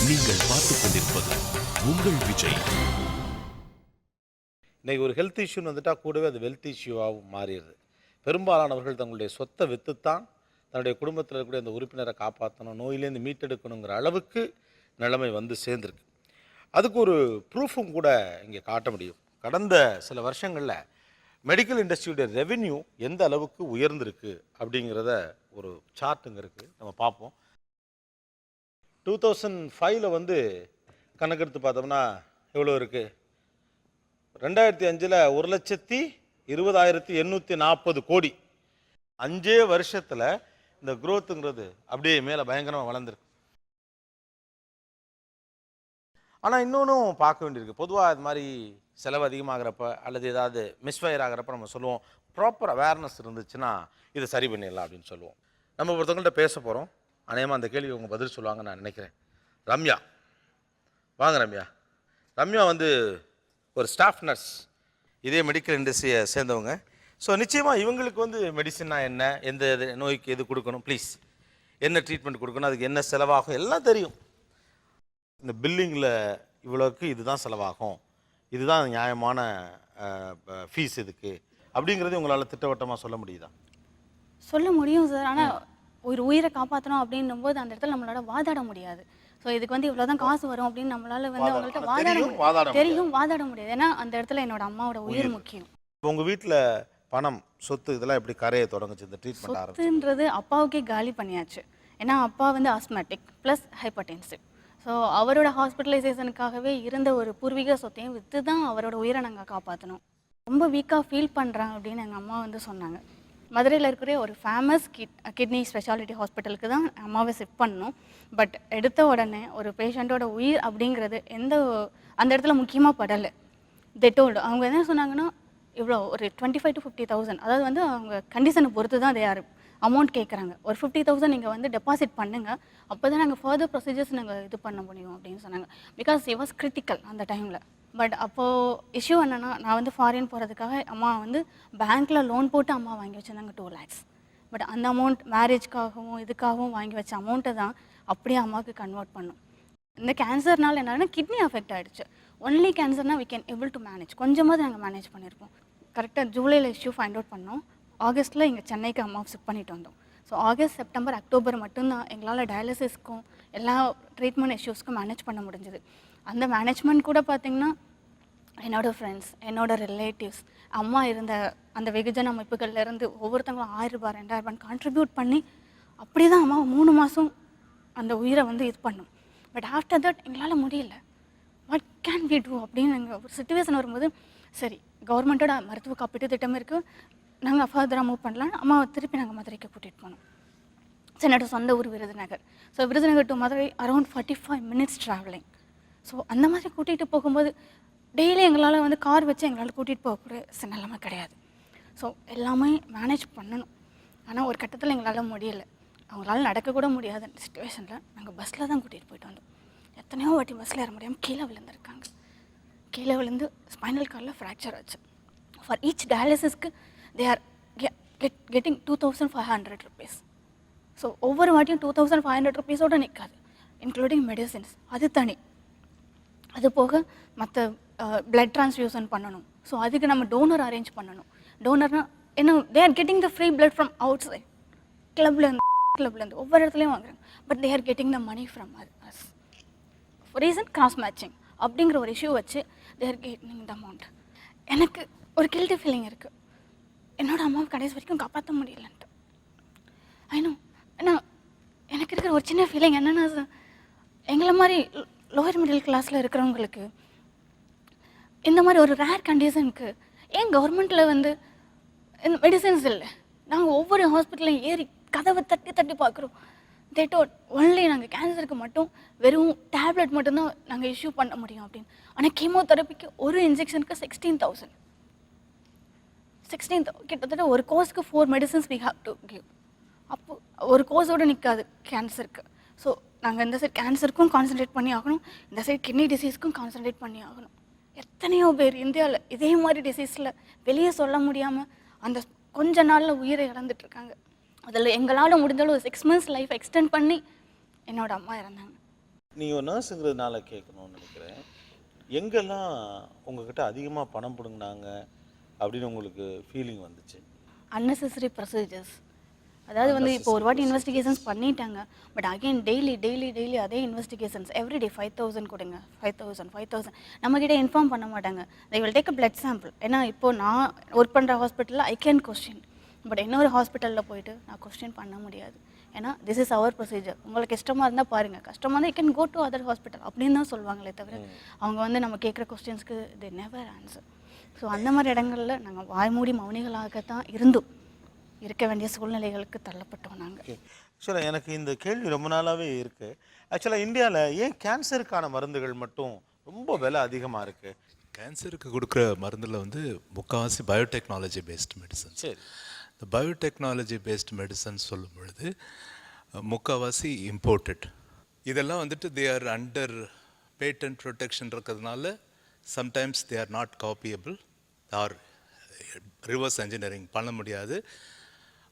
நீங்கள் பார்த்துக் கொண்டிருப்பது உங்கள் விஜய். இன்றைக்கி ஒரு ஹெல்த் இஷ்யூன்னு வந்துட்டால் கூடவே அது வெல்த் இஷ்யூவாகவும் மாறிடுது. பெரும்பாலானவர்கள் தங்களுடைய சொத்தை விற்றுத்தான் தன்னுடைய குடும்பத்தில் இருக்கக்கூடிய அந்த உறுப்பினரை காப்பாற்றணும், நோயிலேருந்து மீட்டெடுக்கணுங்கிற அளவுக்கு நிலைமை வந்து சேர்ந்துருக்கு. அதுக்கு ஒரு ப்ரூஃபும் கூட இங்கே காட்ட முடியும். கடந்த சில வருஷங்களில் மெடிக்கல் இண்டஸ்ட்ரியுடைய ரெவென்யூ எந்த அளவுக்கு உயர்ந்திருக்கு அப்படிங்கிறத ஒரு சார்ட்டுங்க இருக்குது, நம்ம பார்ப்போம். 2005 வந்து கணக்கெடுத்து பார்த்தோம்னா எவ்வளோ இருக்குது? 2005 1,20,840 கோடி. 5 வருஷத்தில் இந்த குரோத்துங்கிறது அப்படியே மேலே பயங்கரமாக வளர்ந்துருக்கு. ஆனால் இன்னொன்றும் பார்க்க வேண்டியிருக்கு. பொதுவாக இது மாதிரி செலவு அதிகமாகிறப்ப அல்லது ஏதாவது மிஸ்ஃபயர் ஆகிறப்ப நம்ம சொல்லுவோம், ப்ராப்பர் அவேர்னஸ் இருந்துச்சுன்னா இதை சரி பண்ணிடலாம் அப்படின்னு சொல்லுவோம். நம்ம ஒருத்தவங்கள்ட்ட பேச போகிறோம். அநேகமாக அந்த கேள்வி அவங்க பதில் சொல்லுவாங்கன்னு நான் நினைக்கிறேன். ரம்யா, வாங்க ரம்யா. ரம்யா வந்து ஒரு ஸ்டாஃப் நர்ஸ், இதே மெடிக்கல் இண்டஸ்ட்ரியை சேர்ந்தவங்க. ஸோ நிச்சயமாக இவங்களுக்கு வந்து மெடிசன்னா என்ன, எந்த நோய்க்கு எது கொடுக்கணும், ப்ளீஸ் என்ன ட்ரீட்மெண்ட் கொடுக்கணும், அதுக்கு என்ன செலவாகும் எல்லாம் தெரியும். இந்த பில்லிங்கில் இவ்வளோக்கு இதுதான் செலவாகும், இதுதான் நியாயமான ஃபீஸ் இதுக்கு அப்படிங்கிறது உங்களால் திட்டவட்டமாக சொல்ல முடியுதா? சொல்ல முடியும் சார். ஆனால் ஒரு உயிரை காப்பாற்றணும் அப்படின்னும் போது அந்த இடத்துல நம்மளால வாதாட முடியாது. ஸோ இதுக்கு வந்து இவ்வளோதான் காசு வரும் அப்படின்னு நம்மளால வந்து அவங்கள்ட்ட வாதாட முடியாது. ஏன்னா அந்த இடத்துல என்னோட அம்மாவோட உயிர் முக்கியம். உங்கள் வீட்டில் பணம், சொத்து இதெல்லாம் எப்படி கரையை தொடங்குச்சு இந்த ட்ரீட்மெண்ட் ஆரம்பிச்சு? சொத்துன்றது அப்பாவுக்கே காலி பண்ணியாச்சு. ஏன்னா அப்பா வந்து ஆஸ்மேட்டிக் ப்ளஸ் ஹைப்பர்டென்சிவ். ஸோ அவரோட ஹாஸ்பிட்டலைசேஷனுக்காகவே இருந்த ஒரு பூர்வீக சொத்தையும் விற்று தான் அவரோட உயிரை நாங்கள் காப்பாற்றணும். ரொம்ப வீக்காக ஃபீல் பண்ணுறாங்க அப்படின்னு எங்கள் அம்மா வந்து சொன்னாங்க. மதுரையில் இருக்கிற ஒரு ஃபேமஸ் கிட்னி ஸ்பெஷாலிட்டி ஹாஸ்பிட்டலுக்கு தான் அம்மாவை ஷிஃப்ட் பண்ணணும். பட் எடுத்த உடனே ஒரு பேஷண்ட்டோட உயிர் அப்படிங்கிறது அந்த இடத்துல முக்கியமாக படலை. டோல்டு அவங்க என்ன சொன்னாங்கன்னா, இவ்வளோ ஒரு 25,000 to 50,000, அதாவது வந்து அவங்க கண்டிஷனை பொறுத்து தான் அதை அமௌண்ட் கேட்குறாங்க. ஒரு 50,000 நீங்கள் வந்து டெபாசிட் பண்ணுங்கள், அப்போ தான் நாங்கள் ஃபர்தர் ப்ரொசீஜர்ஸ் நாங்கள் இது பண்ண முடியும் அப்படின்னு சொன்னாங்க. பிகாஸ் இட் வாஸ் கிரிட்டிக்கல் அந்த டைமில். பட் அப்போது இஷ்யூ என்னென்னா, நான் வந்து ஃபாரின் போகிறதுக்காக அம்மா வந்து பேங்க்கில் லோன் போட்டு அம்மா வாங்கி வச்சுருந்தாங்க 2 lakhs. பட் அந்த அமௌண்ட் மேரேஜ்க்காகவும் இதுக்காகவும் வாங்கி வச்ச அமௌண்ட்டை தான் அப்படியே அம்மாவுக்கு கன்வெர்ட் பண்ணோம். இந்த கேன்சர்னால என்னன்னா கிட்னி அஃபெக்ட் ஆகிடுச்சு. ஒன்லி கேன்சர்னால் we can able to manage, கொஞ்சமாக நாங்கள் மேனேஜ் பண்ணியிருப்போம். கரெக்டாக ஜூலையில் இஷ்யூ ஃபைண்ட் அவுட் பண்ணோம். ஆகஸ்ட்டில் இங்கே சென்னைக்கு அம்மாவை ஷிஃப்ட் பண்ணிட்டு வந்தோம். ஸோ ஆகஸ்ட், செப்டம்பர், அக்டோபர் மட்டும்தான் எங்களால் டயாலிசிஸ்க்கும் எல்லா ட்ரீட்மெண்ட் இஷ்யூஸ்க்கும் மேனேஜ் பண்ண முடிஞ்சுது. அந்த மேனேஜ்மெண்ட் கூட பார்த்திங்கன்னா என்னோடய ஃப்ரெண்ட்ஸ், என்னோடய ரிலேட்டிவ்ஸ், அம்மா இருந்த அந்த வெகுஜன அமைப்புகள்லேருந்து ஒவ்வொருத்தவங்களும் 1000 ரூபாய் 2000 ரூபான்னு கான்ட்ரிபியூட் பண்ணி அப்படி தான் அம்மா 3 மாதம் அந்த உயிரை வந்து இது பண்ணோம். பட் ஆஃப்டர் தட் எங்களால் முடியல. வாட் கேன் வி டூ அப்படின்னு எங்கள் ஒரு சுச்சுவேஷன் வரும்போது, சரி கவர்மெண்ட்டோட மருத்துவ காப்பீட்டு திட்டம் இருக்குது, நாங்கள் ஃபர்தராக மூவ் பண்ணலாம். அம்மாவை திருப்பி நாங்கள் மதுரைக்கு கூட்டிகிட்டு போனோம். ஸோ என்னோட சொந்த ஊர் Virudhunagar. So Virudhunagar to Madurai around 45 minutes travelling. So அந்த மாதிரி கூட்டிகிட்டு போகும்போது டெய்லி எங்களால் வந்து கார் வச்சு எங்களால் கூட்டிகிட்டு போகக்கூடிய நிலைமை கிடையாது. ஸோ எல்லாமே மேனேஜ் பண்ணணும். ஆனால் ஒரு கட்டத்தில் எங்களால் முடியல. அவங்களால நடக்கக்கூட முடியாத சுச்சுவேஷனில் நாங்கள் பஸ்ஸில் தான் கூட்டிகிட்டு போயிட்டு வந்தோம். எத்தனையோ வாட்டி பஸ்ஸில் ஏற முடியாமல் கீழே விழுந்திருக்காங்க. கீழே விழுந்து ஸ்பைனல் கார்டில் ஃப்ராக்சர் ஆச்சு. ஃபார் ஈச் டயாலிசிஸ்க்கு they are getting 2,500 rupees. So ஒவ்வொரு வாட்டியும் 2,500 rupees நிற்காது, இன்க்ளூடிங் மெடிசின்ஸ், அது தனி. அது போக மற்ற பிளட் ட்ரான்ஸ்ஃபியூஷன் பண்ணணும். ஸோ அதுக்கு நம்ம டோனர் அரேஞ்ச் பண்ணணும். டோனர்னால் என்ன, they are getting the free blood from outside, கிளப்லேருந்து ஒவ்வொரு இடத்துலையும் வாங்குறாங்க. But they are getting the money from us. Reason cross matching அப்படிங்கிற ஒரு இஷ்யூ வச்சு they are getting the amount. எனக்கு ஒரு கில்ட்டி ஃபீலிங் இருக்குது, என்னோடய அம்மாவை கடைசி வரைக்கும் காப்பாற்ற முடியலன்ட்டு. ஐநோ. ஏன்னா எனக்கு இருக்கிற ஒரு சின்ன ஃபீலிங் என்னென்னா, எங்களை மாதிரி லோயர் மிடில் கிளாஸில் இருக்கிறவங்களுக்கு இந்த மாதிரி ஒரு ரேர் கண்டிஷனுக்கு ஏன் கவர்மெண்ட்டில் வந்து இந்த மெடிசன்ஸ் இல்லை? நாங்கள் ஒவ்வொரு ஹாஸ்பிட்டலையும் ஏறி கதவை தட்டி தட்டி பார்க்குறோம். ஒன்லி நாங்கள் கேன்சருக்கு மட்டும் வெறும் டேப்லெட் மட்டும்தான் நாங்கள் இஷ்யூ பண்ண முடியும் அப்படின்னு. ஆனால் கீமோதெரப்பிக்கு ஒரு இன்ஜெக்ஷனுக்கு 16,000. கிட்டத்தட்ட ஒரு கோர்ஸ்க்கு 4 medicines we have to give. அப்போது ஒரு கோர்ஸோடு நிற்காது கேன்சருக்கு. ஸோ நாங்கள் இந்த சைட் கேன்சருக்கும் கான்சன்ட்ரேட் பண்ணி ஆகணும், இந்த சைட் கிட்னி டிசீஸ்க்கும் கான்சன்ட்ரேட் பண்ணி ஆகணும். எத்தனையோ பேர் இந்தியாவில் இதே மாதிரி டிசீஸில் வெளியே சொல்ல முடியாமல் அந்த கொஞ்ச நாளில் உயிரை இழந்துட்டுருக்காங்க. அதில் எங்களால் முடிஞ்சாலும் ஒரு 6 months லைஃப் எக்ஸ்டெண்ட் பண்ணி என்னோடய அம்மா இறந்தாங்க. நீங்கள் ஒரு நர்ஸுங்கிறதுனால கேட்கணும்னு நினைக்கிறேன். எங்கெல்லாம் உங்ககிட்ட அதிகமாக பணம் பிடுங்கினாங்க அப்படின்னு உங்களுக்கு ஃபீலிங் வந்துச்சு? Unnecessary procedures. அதாவது வந்து இப்போ ஒரு வாட்டி இன்வெஸ்டிகேஷன்ஸ் பண்ணிட்டாங்க, பட் அகைன் டெய்லி அதே இன்வெஸ்டிகேஷன்ஸ் எவ்ரிடே 5000 கொடுங்க, 5000 நம்மக்கிட்ட இன்ஃபார்ம் பண்ண மாட்டாங்க. they will take a blood sample. ஏன்னா இப்போ நான் ஒர்க் பண்ணுற ஹாஸ்பிட்டலில் ஐ கேன் கொஸ்டின், பட் இன்னொரு ஹாஸ்பிட்டலில் போயிட்டு நான் கொஸ்டின் பண்ண முடியாது. ஏன்னா திஸ் இஸ் அவர் ப்ரொசீஜர். உங்களுக்கு இஷ்டமாக இருந்தால் பாருங்கள், கஷ்டமாக இருந்தால் you can go to other hospital அப்படின்னு தான் சொல்லுவாங்களே தவிர அவங்க வந்து நம்ம கேட்குற கொஸ்டின்ஸ்க்கு தே நெவர் ஆன்சர். ஸோ அந்த மாதிரி இடங்களில் நாங்கள் வாய்மூடி மௌனிகளாகத்தான் இருக்க வேண்டிய சூழ்நிலைகளுக்கு தள்ளப்பட்டோம் நாங்கள். ஆக்சுவலாக எனக்கு இந்த கேள்வி ரொம்ப நாளாகவே இருக்குது. ஆக்சுவலாக இந்தியாவில் ஏன் கேன்சருக்கான மருந்துகள் மட்டும் ரொம்ப விலை அதிகமாக இருக்குது? கேன்சருக்கு கொடுக்குற மருந்தில் வந்து முக்கால்வாசி பயோடெக்னாலஜி பேஸ்ட் மெடிசன். சரி, இந்த பயோடெக்னாலஜி பேஸ்ட் மெடிசன் சொல்லும் பொழுது முக்கால்வாசி இம்போர்ட்டட். இதெல்லாம் வந்துட்டு they are under patent protection இருக்கிறதுனால sometimes they are not copyable or reverse engineering பண்ண முடியாது.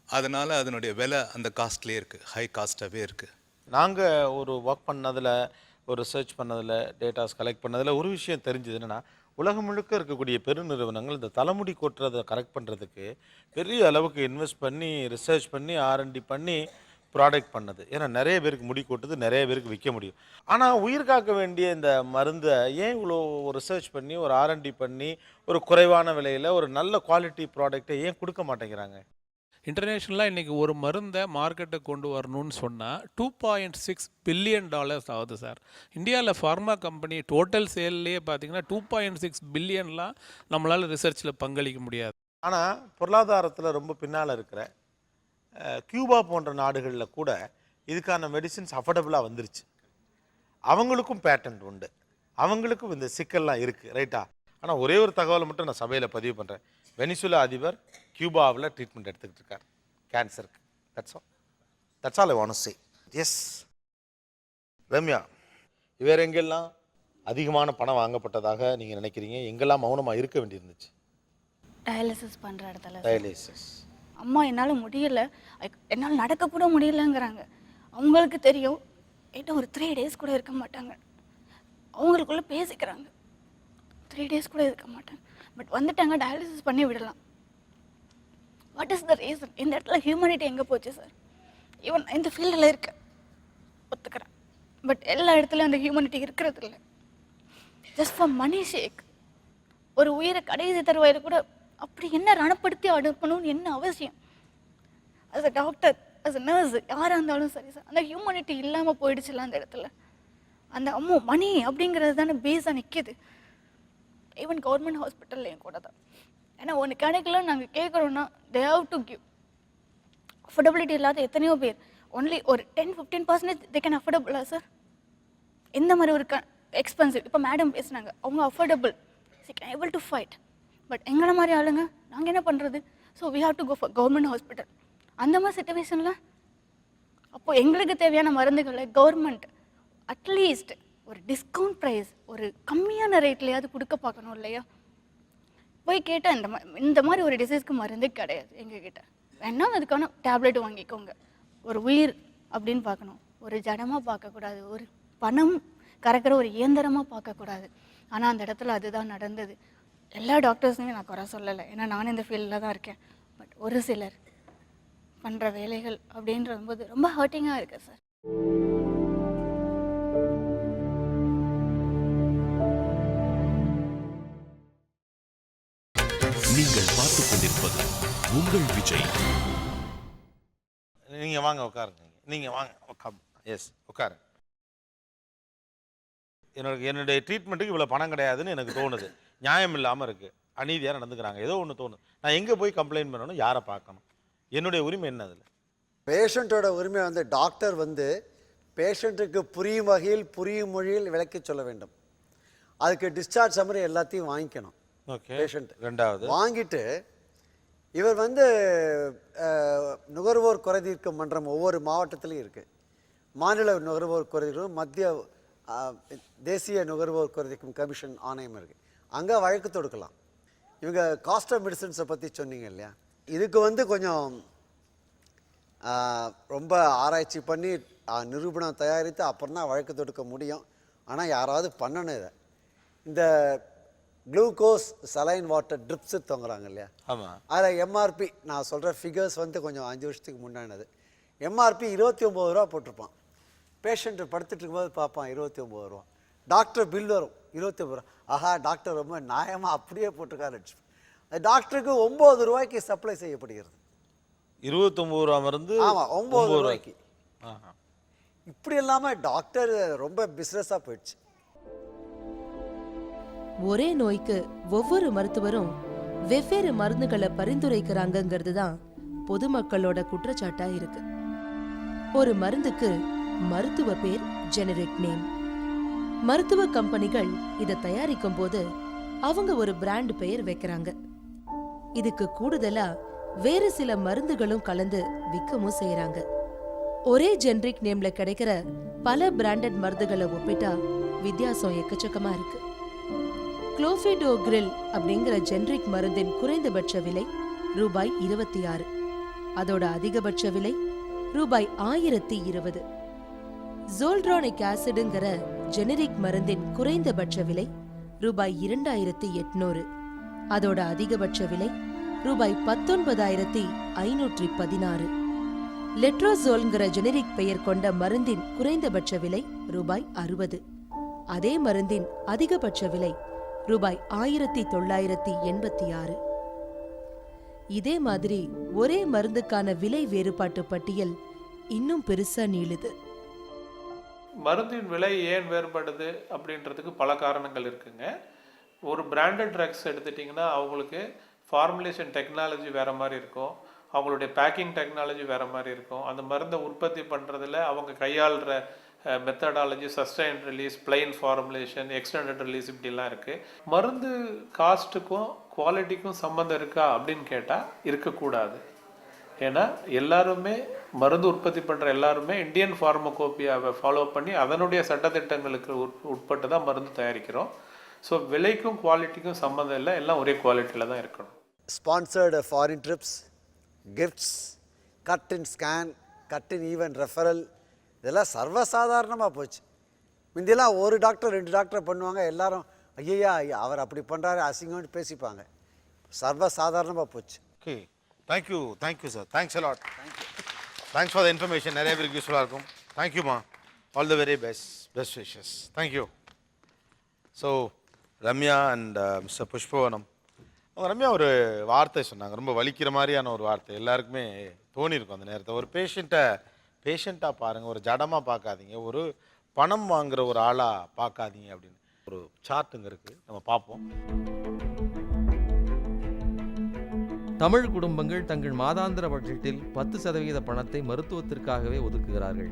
அதனால் அதனுடைய விலை அந்த காஸ்ட்லேயே இருக்குது, ஹை காஸ்ட்டாகவே இருக்குது. நாங்கள் ஒரு ஒர்க் பண்ணதில், ஒரு ரிசர்ச் பண்ணதில், டேட்டாஸ் கலெக்ட் பண்ணதில் ஒரு விஷயம் தெரிஞ்சது என்னென்னா, உலகம் முழுக்க இருக்கக்கூடிய பெருநிறுவனங்கள் இந்த தலைமுடி கொட்டுறதை கரெக்ட் பண்ணுறதுக்கு பெரிய அளவுக்கு இன்வெஸ்ட் பண்ணி ரிசர்ச் பண்ணி R&D பண்ணி ப்ராடக்ட் பண்ணது. ஏன்னா நிறைய பேருக்கு முடி கொட்டுது, நிறைய பேருக்கு விற்க முடியும். ஆனால் உயிர் காக்க வேண்டிய இந்த மருந்தை ஏன் இவ்வளோ ரிசர்ச் பண்ணி ஒரு R&D பண்ணி ஒரு குறைவான விலையில் ஒரு நல்ல குவாலிட்டி ப்ராடக்டை ஏன் கொடுக்க மாட்டேங்கிறாங்க? இன்டர்நேஷ்னலாக இன்றைக்கி ஒரு மருந்தை மார்க்கெட்டை கொண்டு வரணும்னு சொன்னால் $2.6 பில்லியன் ஆகுது சார். இந்தியாவில் ஃபார்மா கம்பெனி டோட்டல் சேல்லையே பார்த்தீங்கன்னா 2.6 பில்லியன்லாம் நம்மளால் ரிசர்ச்சில் பங்களிக்க முடியாது. ஆனால் பொருளாதாரத்தில் ரொம்ப பின்னால் இருக்கிற கியூபா போன்ற நாடுகளில் கூட இதுக்கான மெடிசின்ஸ் அஃபோர்டபுளாக வந்துருச்சு. அவங்களுக்கும் பேட்டன்ட் உண்டு, அவங்களுக்கும் இந்த சிக்கல்லாம் இருக்குது, ரைட்டா? ஆனால் ஒரே ஒரு தகவலை மட்டும் நான் சபையில் பதிவு பண்ணுறேன். வெனிசுலா அதிபர் கியூபாவில் ட்ரீட்மெண்ட் எடுத்துக்கிட்டு இருக்கார் கேன்சருக்கு. That's all I want to say. Yes Ramya, வேறு எங்கெல்லாம் அதிகமான பணம் வாங்கப்பட்டதாக நீங்கள் நினைக்கிறீங்க? எங்கெல்லாம் மௌனமாக இருக்க வேண்டியிருந்துச்சு? டயாலிசிஸ் பண்ணுற இடத்துல டயாலிசிஸ். அம்மா என்னால் முடியல, என்னால் நடக்க கூட முடியலங்கிறாங்க. அவங்களுக்கு தெரியும் என்கிட்ட ஒரு 3 days கூட இருக்க மாட்டாங்க. அவங்களுக்குள்ளே பேசிக்கிறாங்க, 3 days கூட இருக்க மாட்டாங்க. பட் வந்துட்டாங்க, டயாலிசிஸ் பண்ணி விடலாம். What is the reason? இந்த இடத்துல ஹியூமனிட்டி எங்கே போச்சு சார்? ஈவன் இந்த ஃபீல்டில் இருக்க ஒத்துக்கிறேன், பட் எல்லா இடத்துலையும் அந்த ஹியூமனிட்டி இருக்கிறது இல்லை. ஜஸ்ட் ஃபார் மணி ஷேக் ஒரு உயிரை கடைசி தருவாயில் கூட அப்படி என்ன ரணப்படுத்தி அனுப்பணும்னு என்ன அவசியம்? As a doctor, as a nurse, யாராக இருந்தாலும் சரி சார், அந்த ஹியூமனிட்டி இல்லாமல் போயிடுச்சுல அந்த இடத்துல. அந்த மணி அப்படிங்கிறது தானே பேஸாக நிற்கிது. ஈவன் கவர்மெண்ட் ஹாஸ்பிட்டல்லையும் கூட தான். ஏன்னா ஒன்று கிடைக்கல நாங்கள் கேட்குறோன்னா they have to give. Affordability இல்லாத எத்தனையோ பேர் ஒன்லி ஒரு 10-15% தே கேன் அஃபோர்டபுளா சார்? இந்த மாதிரி ஒரு எக்ஸ்பென்சிவ். இப்போ மேடம் பேசுனாங்க, அவங்க affordable, she can able to fight. But எங்களை மாதிரி ஆளுங்க நாங்கள் என்ன பண்ணுறது? So we have to go for government hospital. அந்த மாதிரி சுச்சுவேஷனில் அப்போது எங்களுக்கு தேவையான மருந்துகளை கவர்மெண்ட் அட்லீஸ்ட் ஒரு டிஸ்கவுண்ட் ப்ரைஸ், ஒரு கம்மியான ரேட்லையாவது கொடுக்க பார்க்கணும் இல்லையா? போய் கேட்டால் இந்த மாதிரி ஒரு டிசீஸ்க்கு மருந்தே கிடையாது எங்ககிட்ட. வேணா அதுக்கான டேப்லெட் வாங்கிக்கோங்க. ஒரு உயிர் அப்படின்னு பார்க்கணும், ஒரு ஜடமாக பார்க்கக்கூடாது, ஒரு பணம் கறக்கிற ஒரு இயந்திரமாக பார்க்கக்கூடாது. ஆனால் அந்த இடத்துல அதுதான் நடந்தது. எல்லா டாக்டர்ஸுமே நான் குறை சொல்லலை, ஏன்னா நானும் இந்த ஃபீல்டில் தான் இருக்கேன். பட் ஒரு சிலர் பண்ணுற வேலைகள் அப்படின்ற போது ரொம்ப ஹர்ட்டிங்காக இருக்குது சார். நீங்கள் பார்த்துக் கொண்டிருப்பது உங்கள் விஜய். நீங்கள் வாங்க உட்காருங்க, நீங்கள் வாங்க உட்காரு. எஸ் உட்காரு. என்னுடைய ட்ரீட்மெண்ட்டுக்கு இவ்வளோ பணம் கிடையாதுன்னு எனக்கு தோணுது. நியாயம் இல்லாமல் இருக்குது, அநீதியாக நடந்துக்கிறாங்க, ஏதோ ஒன்று தோணுது. நான் எங்கே போய் கம்ப்ளைண்ட் பண்ணணும், யாரை பார்க்கணும்? என்னுடைய உரிமை என்ன அதில்? பேஷண்ட்டோட உரிமை வந்து டாக்டர் வந்து பேஷண்ட்டுக்கு புரியும் வகையில் புரியும் மொழியில் விளக்கி சொல்ல வேண்டும். அதுக்கு டிஸ்சார்ஜ் சம்மரி எல்லாத்தையும் வாங்கிக்கணும். ஓகே. பேஷண்ட் ரெண்டாவது வாங்கிட்டு இவர் வந்து நுகர்வோர் குறைதீர்க்கும் மன்றம் ஒவ்வொரு மாவட்டத்திலையும் இருக்குது. மாநில நுகர்வோர் குறைதீர்க்கும், மத்திய தேசிய நுகர்வோர் குறைதீர்க்கும் கமிஷன் ஆணையம் இருக்குது. அங்கே வழக்கு தொடுக்கலாம். இவங்க காஸ்ட் ஆஃப் மெடிசன்ஸை பற்றி சொன்னீங்க இல்லையா, இதுக்கு வந்து கொஞ்சம் ரொம்ப ஆராய்ச்சி பண்ணி நிரூபணம் தயாரித்து அப்புறம் தான் வழக்கு தொடுக்க முடியும். ஆனால் யாராவது பண்ணணும் இதை. இந்த குளுக்கோஸ் சலைன் வாட்டர் ட்ரிப்ஸு தொங்குறாங்க இல்லையா, ஆமாம். அதில் எம்ஆர்பி நான் சொல்கிற ஃபிகர்ஸ் வந்து கொஞ்சம் 5 வருஷத்துக்கு முன்னாடினது. எம்ஆர்பி 29 ரூபா போட்டிருப்பான். பேஷண்ட்டு படுத்துட்டு இருக்கும்போது பார்ப்பான் 29 ரூபா. டாக்டர் பில் வரும் 29 ரூபா. ஆஹா, டாக்டர் ரொம்ப நியாயமாக அப்படியே போட்டிருக்காரு. டாக்டருக்கு 9 ரூபாய்க்கு சப்ளை செய்யப்படுகிறது. 29 ரூபா மருந்து. ஆமாம், 9 ரூபாய்க்கு. ஆஹா. இப்படி இல்லாமல் டாக்டர் ரொம்ப பிஸ்னஸாக போயிடுச்சு. ஒரே நோய்க்கு ஒவ்வொரு மருத்துவரும் வெவ்வேறு மருந்துகளை பரிந்துரைக்கிறாங்கிறது தான் பொதுமக்களோட குற்றச்சாட்டா இருக்கு. ஒரு மருந்துக்கு மருத்துவ பேர் ஜெனரிக் நேம். மருத்துவ கம்பெனிகள் இதை தயாரிக்கும் போது அவங்க ஒரு பிராண்ட் பெயர் வைக்கிறாங்க. இதுக்கு கூடுதலா வேறு சில மருந்துகளும் கலந்து விற்கவும் செய்யறாங்க. ஒரே ஜெனரிக் நேம்ல கிடைக்கிற பல பிராண்டட் மருந்துகளை ஒப்பிட்டா வித்தியாசம் எக்கச்சக்கமா இருக்கு. குளோஃபிடோக்ரில் அப்படிங்கிற ஜெனரிக் மருந்தின் குறைந்தபட்ச விலை ரூபாய் 26. அதோட அதிகபட்ச விலை ரூபாய் 1020. ஜோல்ட்ரானிக் ஆசிடுங்கிற ஜெனரிக் மருந்தின் குறைந்தபட்ச விலை ரூபாய் 2800. அதோட அதிகபட்ச விலை ரூபாய் 19,516. லெட்ரோசோல்ங்கிற ஜெனரிக் பெயர் கொண்ட மருந்தின் குறைந்தபட்ச விலை ரூபாய் 60. அதே மருந்தின் அதிகபட்ச விலை ரூபாய் 1986. இதே மாதிரி ஒரே மருந்துக்கான விலை வேறுபாட்டு பட்டியல் இன்னும் பெருசா நீளுது. மருந்தின் விலை ஏன் வேறுபடுது அப்படின்றதுக்கு பல காரணங்கள் இருக்குங்க. ஒரு பிராண்டட் ட்ரக்ஸ் எடுத்துட்டிங்கன்னா அவங்களுக்கு ஃபார்முலேஷன் டெக்னாலஜி வேறு மாதிரி இருக்கும், அவங்களுடைய பேக்கிங் டெக்னாலஜி வேறு மாதிரி இருக்கும். அந்த மருந்தை உற்பத்தி பண்ணுறதுல அவங்க கையாளுற methodology, sustain release, plain formulation, extended release இப்படிலாம் இருக்குது. மருந்து காஸ்ட்டுக்கும் குவாலிட்டிக்கும் சம்மந்தம் இருக்கா அப்படின்னு கேட்டால் இருக்கக்கூடாது. ஏன்னா எல்லாருமே மருந்து உற்பத்தி பண்ணுற எல்லாருமே இந்தியன் ஃபார்மகோபியாவை ஃபாலோ பண்ணி அதனுடைய சட்டத்திட்டங்களுக்கு உட்பட்டு தான் மருந்து தயாரிக்கிறோம். ஸோ விலைக்கும் குவாலிட்டிக்கும் சம்மந்தம் இல்லை, எல்லாம் ஒரே குவாலிட்டியில் தான் இருக்கணும். Sponsored foreign trips, gifts, cut in scan, cut in even referral, இதெல்லாம் சர்வசாதாரணமாக போச்சு. முந்தியெல்லாம் ஒரு டாக்டர் 2 டாக்டர் பண்ணுவாங்க, எல்லாரும் ஐயா அவர் அப்படி பண்ணுறாரு அசிங்கம்னு பேசிப்பாங்க. சர்வசாதாரணமாக போச்சு. Okay, thank you sir, thanks a lot. Thanks for the information. நிறைய பேருக்கு யூஸ்ஃபுல்லாக இருக்கும். தேங்க்யூமா, all the very best wishes. Thank you. So Ramya and mister Pushpavanam, அவங்க ரம்யா ஒரு வார்த்தை சொன்னாங்க, ரொம்ப வலிக்கிற மாதிரியான ஒரு வார்த்தை. எல்லாருக்குமே தோணியிருக்கும் அந்த நேரத்தை. ஒரு பேஷண்ட்டாக பாருங்கள், ஒரு ஜடமாக பார்க்காதீங்க, ஒரு பணம் வாங்குகிற ஒரு ஆளாக பார்க்காதீங்க அப்படின்னு ஒரு சார்ட்டுங்க இருக்குது, நம்ம பார்ப்போம். தமிழ் குடும்பங்கள் தங்கள் மாதாந்திர பட்ஜெட்டில் 10% பணத்தை மருத்துவத்திற்காகவே ஒதுக்குகிறார்கள்.